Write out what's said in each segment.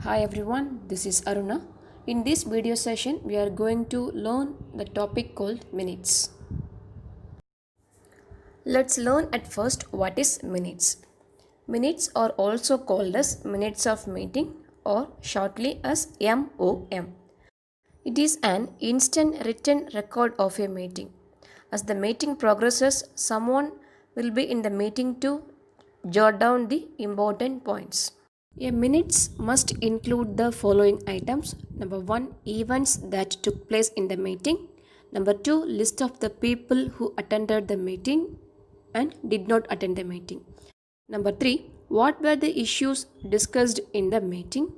Hi everyone, this is Aruna. In this video session, we are going to learn the topic called minutes. Let's learn at first what is minutes. Minutes are also called as minutes of meeting or shortly as MOM. It is an instant written record of a meeting. As the meeting progresses, someone will be in the meeting to jot down the important points. A minutes must include the following items. Number 1, events that took place in the meeting. Number 2, list of the people who attended the meeting and did not attend the meeting. Number 3, what were the issues discussed in the meeting.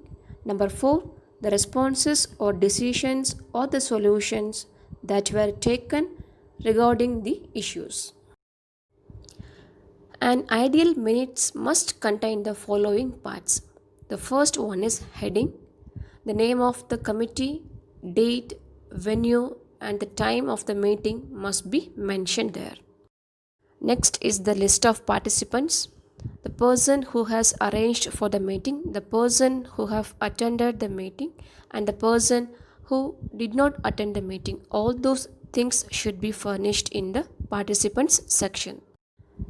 Number 4, the responses or decisions or the solutions that were taken regarding the issues. An ideal minutes must contain the following parts. The first one is heading. The name of the committee, date, venue, and the time of the meeting must be mentioned there. Next is the list of participants. The person who has arranged for the meeting, the person who have attended the meeting, and the person who did not attend the meeting. All those things should be furnished in the participants section.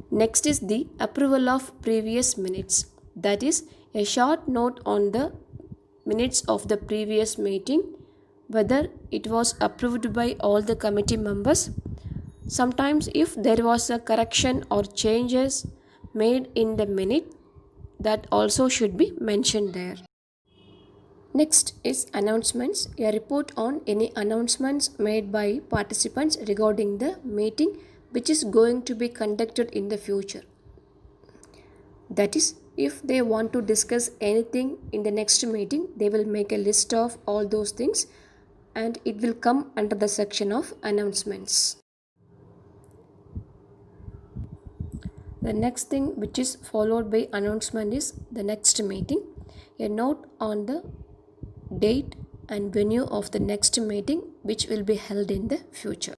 Next is the approval of previous minutes. That is a short note on the minutes of the previous meeting, whether it was approved by all the committee members. Sometimes if there was a correction or changes made in the minute, that also should be mentioned there. Next is announcements. A report on any announcements made by participants regarding the meeting which is going to be conducted in the future. That is, if they want to discuss anything in the next meeting, they will make a list of all those things and it will come under the section of announcements. The next thing which is followed by announcement is the next meeting. A note on the date and venue of the next meeting which will be held in the future.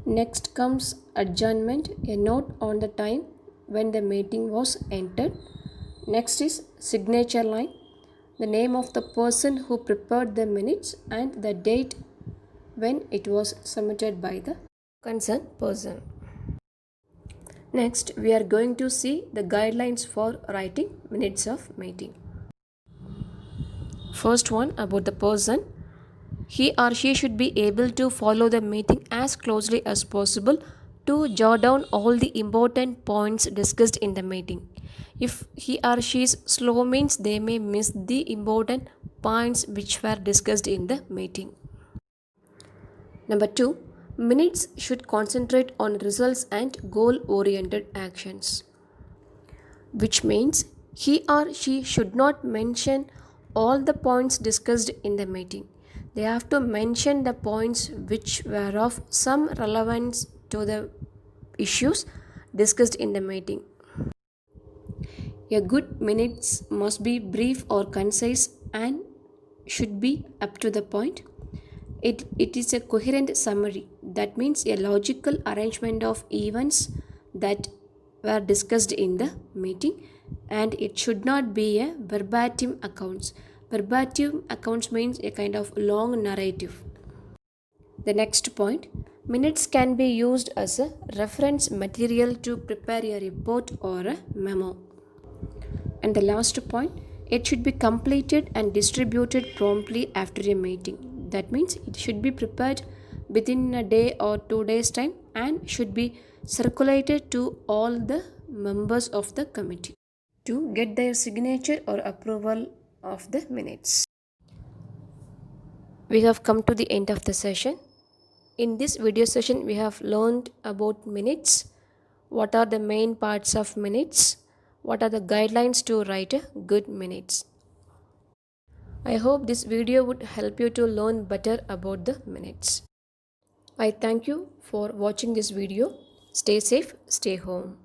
Next comes adjournment, a note on the time when the meeting was entered. Next is signature line, the name of the person who prepared the minutes and the date when it was submitted by the concerned person. Next, we are going to see the guidelines for writing minutes of meeting. First one about the person. He or she should be able to follow the meeting as closely as possible to jot down all the important points discussed in the meeting. If he or she is slow means they may miss the important points which were discussed in the meeting. Number 2, minutes should concentrate on results and goal-oriented actions, which means he or she should not mention all the points discussed in the meeting. They have to mention the points which were of some relevance to the issues discussed in the meeting. A good minutes must be brief or concise and should be up to the point. It is a coherent summary. That means a logical arrangement of events that were discussed in the meeting, and it should not be a verbatim accounts. Verbatim accounts means a kind of long narrative. The next point, minutes can be used as a reference material to prepare a report or a memo. And the last point, it should be completed and distributed promptly after a meeting. That means it should be prepared within a day or 2 days time and should be circulated to all the members of the committee to get their signature or approval of the minutes. We have come to the end of the session. In this video session, we have learned about minutes. What are the main parts of minutes? What are the guidelines to write a good minutes? I hope this video would help you to learn better about the minutes. I thank you for watching this video. Stay safe, stay home.